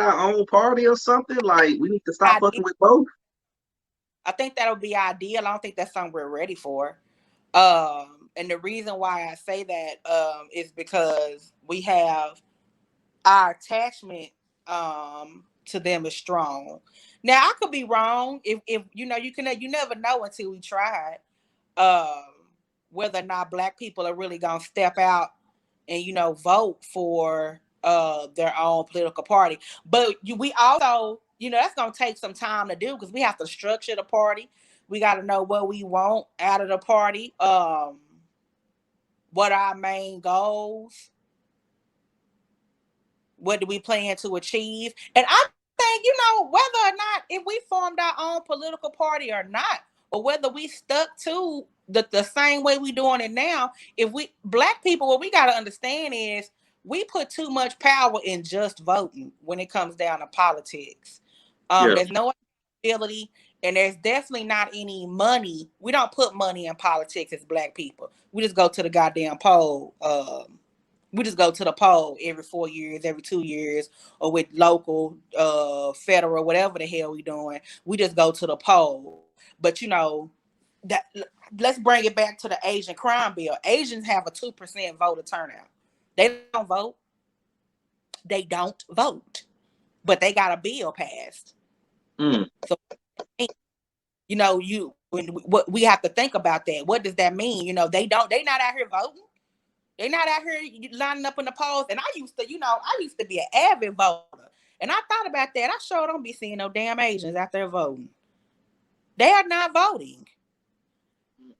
our own party or something? Like we need to stop I fucking with both. I think that'll be ideal. I don't think that's something we're ready for. And the reason why I say that is because we have our attachment to them is strong. Now I could be wrong. If you never know until we try it. Whether or not black people are really gonna step out and vote for their own political party. But we also, that's gonna take some time to do because we have to structure the party. We got to know what we want out of the party. What our main goals. What do we plan to achieve? And I think, whether or not if we formed our own political party or not, or whether we stuck to the same way we doing it now, if we black people, what we got to understand is we put too much power in just voting when it comes down to politics. Yeah. There's no ability, and there's definitely not any money. We don't put money in politics as black people. We just go to the goddamn poll. We just go to the poll every 4 years, every 2 years, or with local, federal, whatever the hell we doing. We just go to the poll. But that let's bring it back to the Asian crime bill. Asians have a 2% voter turnout. They don't vote. They don't vote, but they got a bill passed. Mm. So what we have to think about that. What does that mean? They don't. They not out here voting. They're not out here lining up in the polls. And I used to be an avid voter. And I thought about that. I sure don't be seeing no damn Asians out there voting. They are not voting.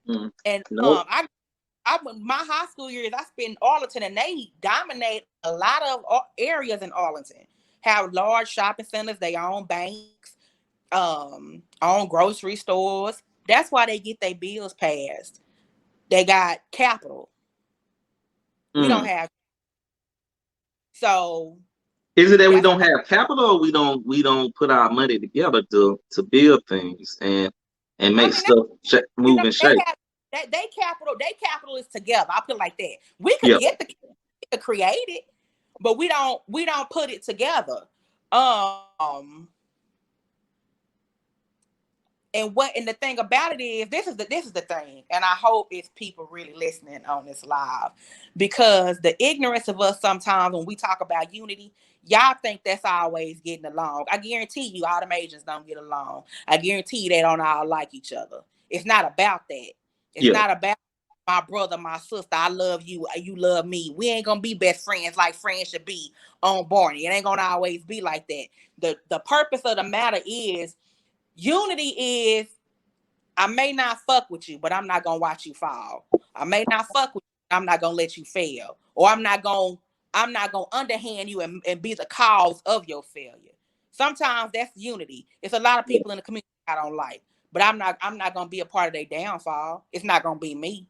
Mm. And Nope. my high school years, I spent in Arlington, and they dominate a lot of areas in Arlington. Have large shopping centers. They own banks, own grocery stores. That's why they get their bills passed. They got capital. We don't Mm. have. So Is it that we that's don't have capital, or we don't put our money together to build things and I make mean, stuff move and they shake? have they capital is together. I put it like that. We could Yeah. get to create it, but we don't put it together. Um, and the thing about it is this is the thing, and I hope it's people really listening on this live, because the ignorance of us sometimes when we talk about unity, y'all think that's always getting along. I guarantee you, all the Asians don't get along. I guarantee you they don't all like each other. It's not about that. It's Yeah. not about my brother, my sister. I love you. You love me. We ain't gonna be best friends like friends should be on Barney. It ain't gonna always be like that. The purpose of the matter is unity is I may not fuck with you, but I'm not gonna watch you fall. I may not fuck with you, I'm not gonna let you fail. Or I'm not gonna underhand you and be the cause of your failure. Sometimes that's unity. It's a lot of people in the community I don't like. But I'm not gonna be a part of their downfall. It's not gonna be me.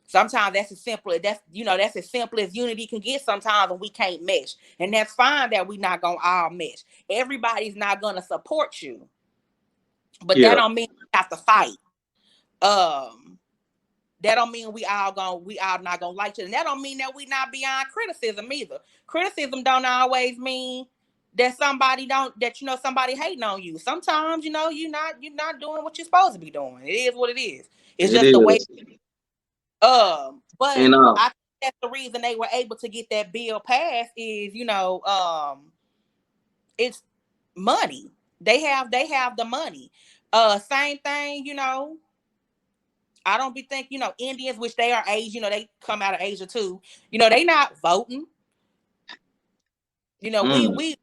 Sometimes that's as simple as unity can get sometimes when we can't mesh. And that's fine that we not gonna all mesh. Everybody's not gonna support you. But that Yeah. don't mean we have to fight. Um, that don't mean we all not gonna like you. And that don't mean that we not beyond criticism either. Criticism don't always mean that somebody hating on you. Sometimes, you're not doing what you're supposed to be doing. It is what it is. It's It just the way. is. But And I think that's the reason they were able to get that bill passed is, it's money. They have the money. Same thing, I don't be think, Indians, which they are Asian, they come out of Asia too. They not voting. mm,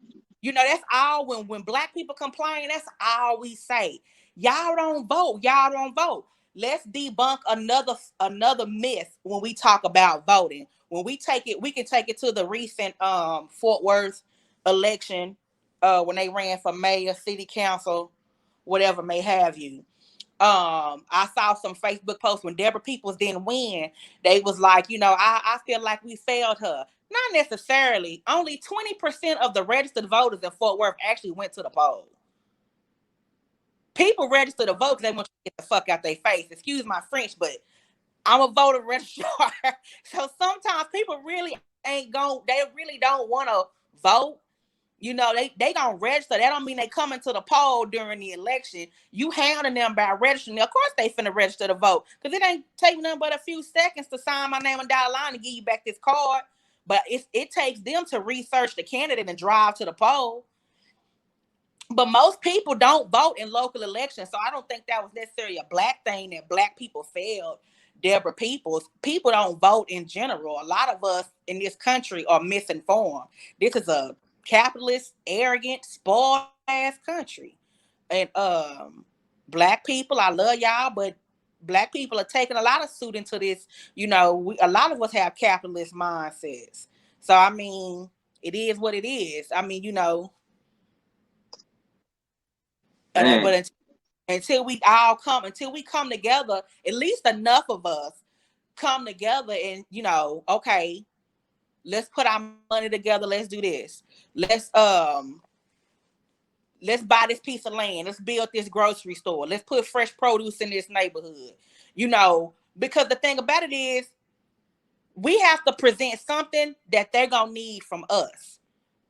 That's all when black people complain, that's all we say. Y'all don't vote. Y'all don't vote. Let's debunk another myth when we talk about voting. When we take it, we can take it to the recent Fort Worth election, when they ran for mayor, city council, whatever may have you. I saw some Facebook posts when Deborah Peoples didn't win. They was like, I feel like we failed her. Not necessarily. Only 20% of the registered voters in Fort Worth actually went to the poll. People register to vote because they want to get the fuck out their face. Excuse my French, but I'm a voter registrar. So sometimes people really ain't going, they really don't want to vote. You know, they gonna register. That don't mean they coming to the poll during the election. You hounding them by registering. Of course they finna register to vote. Cause it ain't taking them but a few seconds to sign my name on dotted line and give you back this card. But it takes them to research the candidate and drive to the poll. But most people don't vote in local elections. So I don't think that was necessarily a black thing that black people failed Deborah Peoples. People don't vote in general. A lot of us in this country are misinformed. This is a capitalist, arrogant, spoiled ass country. And black people, I love y'all, but black people are taking a lot of suit into this. You know, a lot of us have capitalist mindsets. So I mean, it is what it is. I mean, you know, Man, but until we come together, at least enough of us come together and, you know, okay, let's put our money together. Let's do this. Let's buy this piece of land. Let's build this grocery store. Let's put fresh produce in this neighborhood. You know, because the thing about it is we have to present something that they're gonna need from us.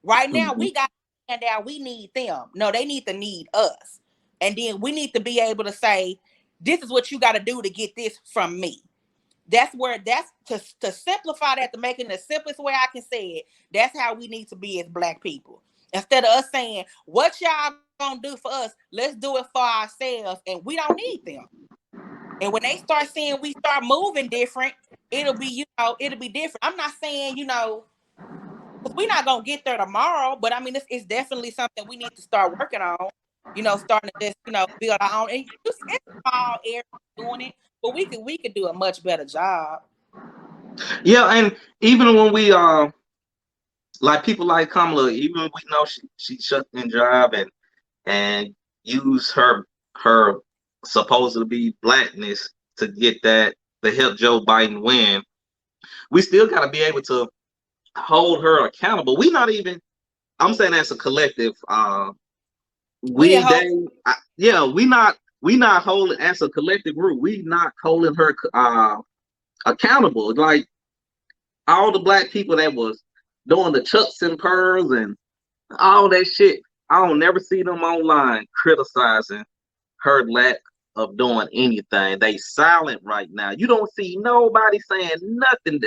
Right now, mm-hmm. we got and out we need them. No, they need to need us. And then we need to be able to say, this is what you got to do to get this from me. That's to simplify that, to make it the simplest way I can say it. That's how we need to be as black people. Instead of us saying, what y'all gonna do for us, let's do it for ourselves, and we don't need them. And when they start seeing we start moving different, it'll be, you know, it'll be different. I'm not saying, you know, because we're not gonna get there tomorrow, but I mean, it's definitely something we need to start working on. You know, starting to just, you know, build our own. And it's small areas doing it, but we could do a much better job. Yeah, and even when we like people like Kamala, even when we know she shut in job and use her supposed to be blackness to get that to help Joe Biden win, we still got to be able to hold her accountable. We not even. I'm saying as a collective. We didn't We hold. they yeah, we not holding as a collective group. We not holding her accountable. Like all the black people that was doing the chucks and pearls and all that shit. I don't never see them online criticizing her lack of doing anything. They silent right now. You don't see nobody saying nothing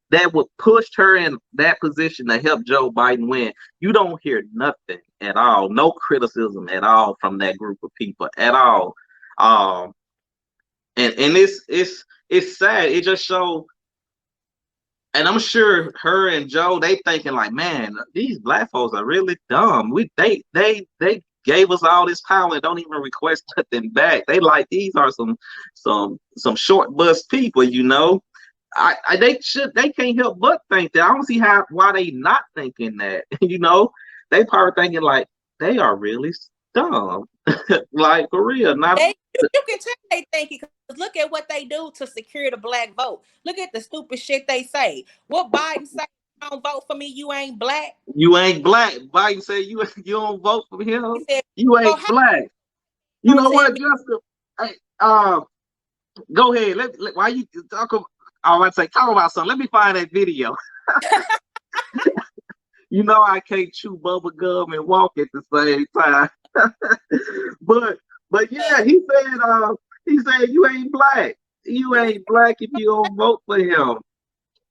that would push her in that position to help Joe Biden win. You don't hear nothing at all. No criticism at all from that group of people at all. Um, and it's sad. It just shows, and I'm sure her and Joe, they thinking like, man, these black folks are really dumb. They gave us all this power and don't even request nothing back. They like these are some short bus people, you know. They can't help but think that. I don't see why they not thinking that. You know, they probably thinking like they are really dumb. Like for real, not You can tell they think it, because look at what they do to secure the black vote. Look at the stupid shit they say. What Biden say? You don't vote for me, you ain't black. you ain't black. Biden say you don't vote for He him. said, You "Oh, ain't how black. You you gonna know tell what, me?" Justin? Hey, go ahead. Why you talk about? I want to say talk about something. Let me find that video. You know I can't chew bubble gum and walk at the same time. but but yeah, he said you ain't black. You ain't black if you don't vote for him.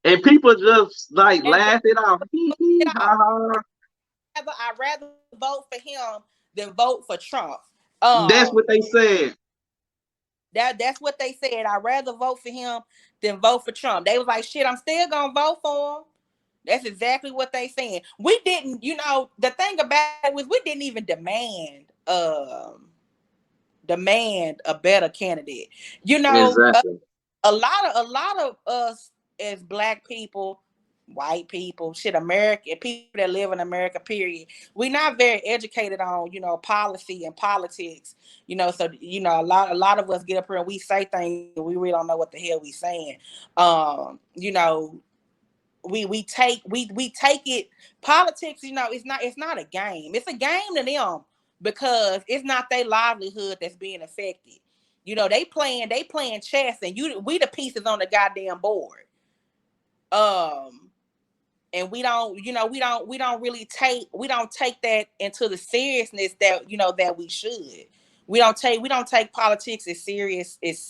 And people just like And laugh it off. Hee hee ha ha. I'd rather vote for him than vote for Trump. That's Um, what they said. that's what they said. I'd rather vote for him than vote for Trump. They was like, shit, I'm still gonna vote for him. That's exactly what they saying. We didn't, you know, the thing about it was we didn't even demand a better candidate. You know, Exactly. a lot of us as black people, white people, shit, American people that live in America, period. We're not very educated on, you know, policy and politics. You know, so you know, a lot of us get up here and we say things we really don't know what the hell we saying. You know, we take it, politics, you know, it's not a game. It's a game to them because it's not their livelihood that's being affected. You know, they playing chess and we the pieces on the goddamn board. Um And we don't, we don't really take that into the seriousness that that we should. We don't take politics as serious as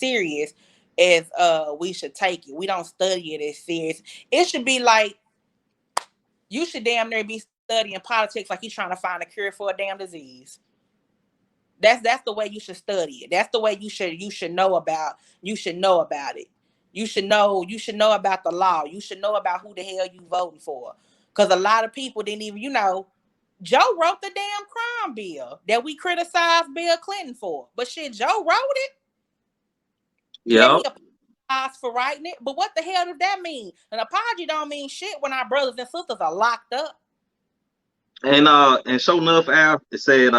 we should take it. We don't study it as serious. It should be like you should damn near be studying politics like you're trying to find a cure for a damn disease. That's the way you should study it. That's the way you should know about it. You should know about the law. You should know about who the hell you voting for. Because a lot of people didn't even, Joe wrote the damn crime bill that we criticized Bill Clinton for. But shit, Joe wrote it. Yeah, he apologized for writing it. But what the hell does that mean? An apology don't mean shit when our brothers and sisters are locked up. And sure enough, Al, it said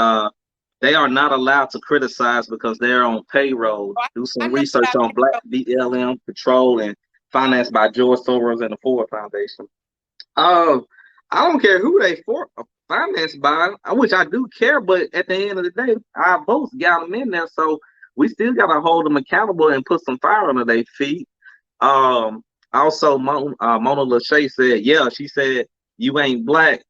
they are not allowed to criticize because they're on payroll. Do some research on Black BLM Patrol and financed by George Soros and the Ford Foundation. I don't care who they financed by, which I do care, but at the end of the day, our votes got them in there, so we still got to hold them accountable and put some fire under their feet. Also, Mona Lachey said, yeah, she said, you ain't black,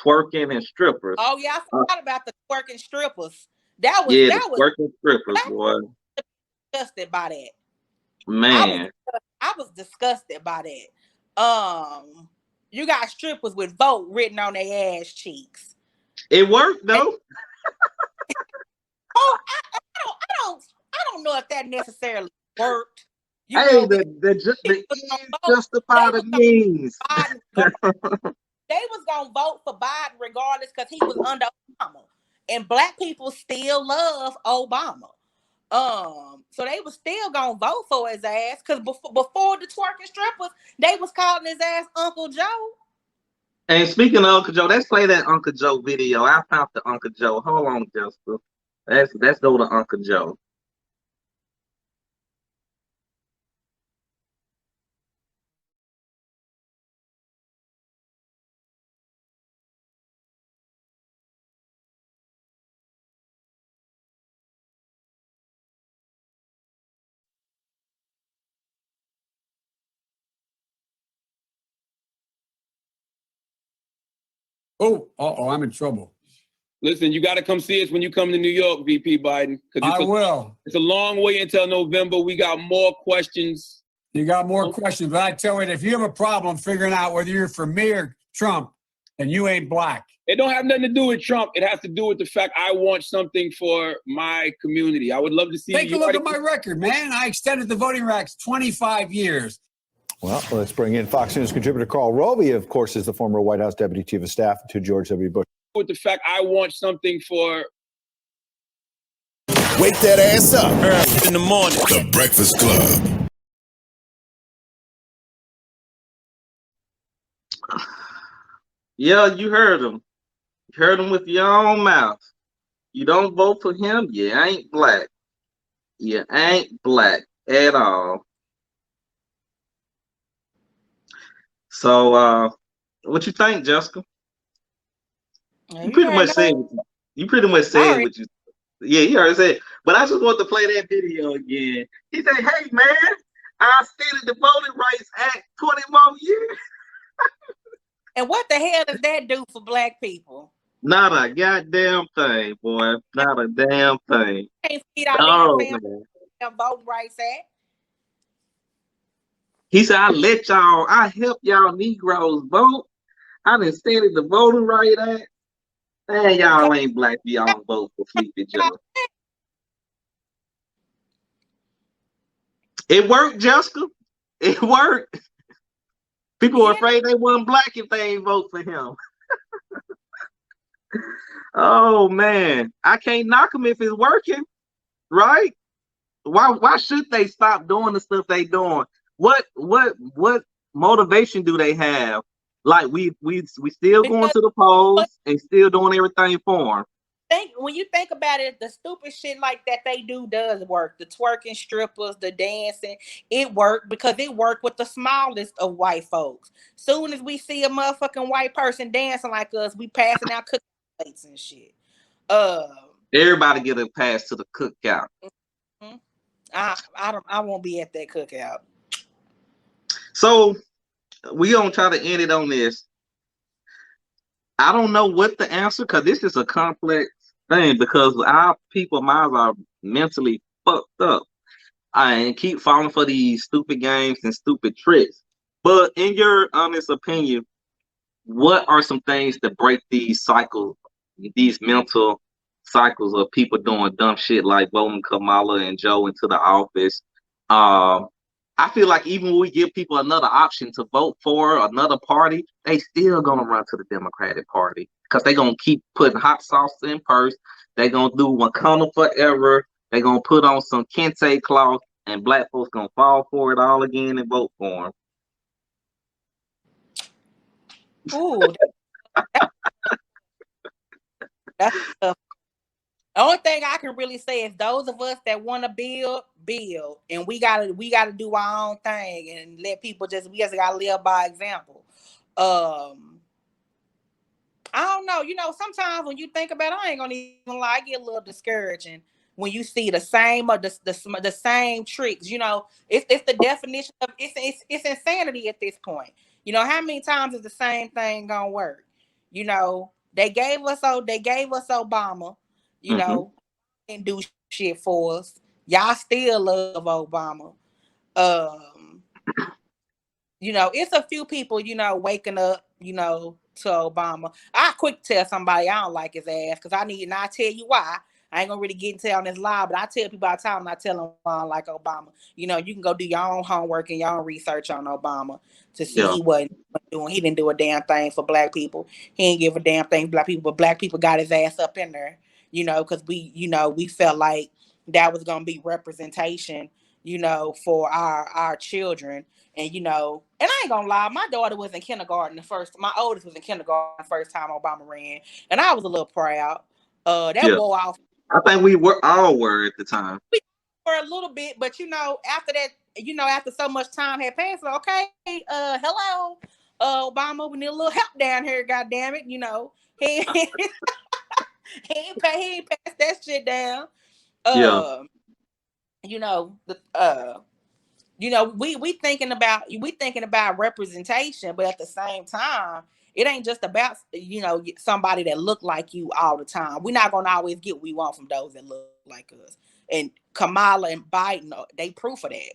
twerking and strippers. Oh yeah, I forgot about the twerking strippers. That was twerking strippers, boy. Disgusted by that. Man, I was disgusted by that. You got strippers with "vote" written on their ass cheeks. It worked though. Oh, I don't know if that necessarily worked. They justify the means. They was gonna vote for Biden regardless because he was under Obama, and black people still love Obama. So they was still gonna vote for his ass because before the twerking strippers, they was calling his ass Uncle Joe. And speaking of Uncle Joe, let's play that Uncle Joe video. I found the Uncle Joe. Hold on, Jessica. Let's go to Uncle Joe. Oh, I'm in trouble. Listen, you got to come see us when you come to New York, VP Biden. I will. It's a long way until November. We got more questions. You got more questions, but I tell you, if you have a problem figuring out whether you're for me or Trump, then you ain't black. It don't have nothing to do with Trump. It has to do with the fact I want something for my community. I would love to see. Take a look at my record, man. I extended the voting rights 25 years. Well, let's bring in Fox News contributor Carl Roby, of course, is the former White House Deputy Chief of Staff to George W. Bush. With the fact I want something for... Wake that ass up in the morning. The Breakfast Club. Yeah, you heard him. You heard him with your own mouth. You don't vote for him, you ain't black. You ain't black at all. So, what you think, Jessica? You pretty much said what you. Yeah, you already said. But I just want to play that video again. He said, "Hey man, I extended the Voting Rights Act 20 more years." And what the hell does that do for black people? Not a goddamn thing, boy. Not a damn thing. Can't feed our Voting Rights Act. He said, I help y'all Negroes vote. I done extended the Voting Rights Act. Man, y'all ain't black. Y'all don't vote for Sleepy Joe. It worked, Jessica. It worked. People were afraid they weren't black if they ain't vote for him. Oh, man. I can't knock them if it's working, right? Why should they stop doing the stuff they doing? What motivation do they have? Like we still going to the polls and still doing everything for them. When you think about it, the stupid shit like that they do does work. The twerking strippers, the dancing, it worked because it worked with the smallest of white folks. Soon as we see a motherfucking white person dancing like us, we passing out cookie plates and shit. Everybody get a pass to the cookout. Mm-hmm. I won't be at that cookout. So we gonna try to end it on this. I don't know what the answer, because this is a complex thing, because our people minds are mentally fucked up and keep falling for these stupid games and stupid tricks. But in your honest opinion, what are some things to break these cycles, these mental cycles of people doing dumb shit like voting Kamala and Joe into the office? Um, I feel like even when we give people another option to vote for another party, they still gonna run to the Democratic Party because they gonna keep putting hot sauce in purse. They gonna do Wakanda forever. They gonna put on some kente cloth, and black folks gonna fall for it all again and vote for them. Ooh, that's tough. The only thing I can really say is those of us that want to build, and we gotta do our own thing and let people we just gotta live by example. I don't know. Sometimes when you think about it, I ain't gonna even lie, I get a little discouraging when you see the same or the same tricks. It's the definition of it's insanity at this point. How many times is the same thing gonna work? They gave us Obama. You Mm-hmm. know, didn't do shit for us. Y'all still love Obama. Um, it's a few people, waking up, to Obama. I quick tell somebody I don't like his ass because and I tell you why. I ain't gonna really get into on this live, but I tell people all the time, and I tell them I don't like Obama. You can go do your own homework and your own research on Obama to see Yeah. he wasn't doing. He didn't do a damn thing for black people. He didn't give a damn thing for black people, but black people got his ass up in there, because we felt like that was gonna be representation, for our children. And I ain't gonna lie, my daughter was in kindergarten my oldest was in kindergarten the first time Obama ran, and I was a little proud. That Yeah. wore off I think we were all were at the time. for a little bit, but after that, after so much time had passed, okay, hello, Obama, we need a little help down here, god damn it, he he ain't passed that shit down. Yeah. Um, the we thinking about representation, but at the same time, it ain't just about somebody that look like you all the time. We're not gonna always get what we want from those that look like us. And Kamala and Biden, they proof of that.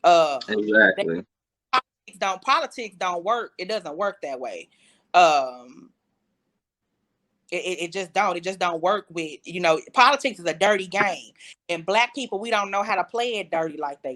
They, Exactly. politics don't work. It doesn't work that way. Um, it just don't work with politics is a dirty game, and black people we don't know how to play it dirty like they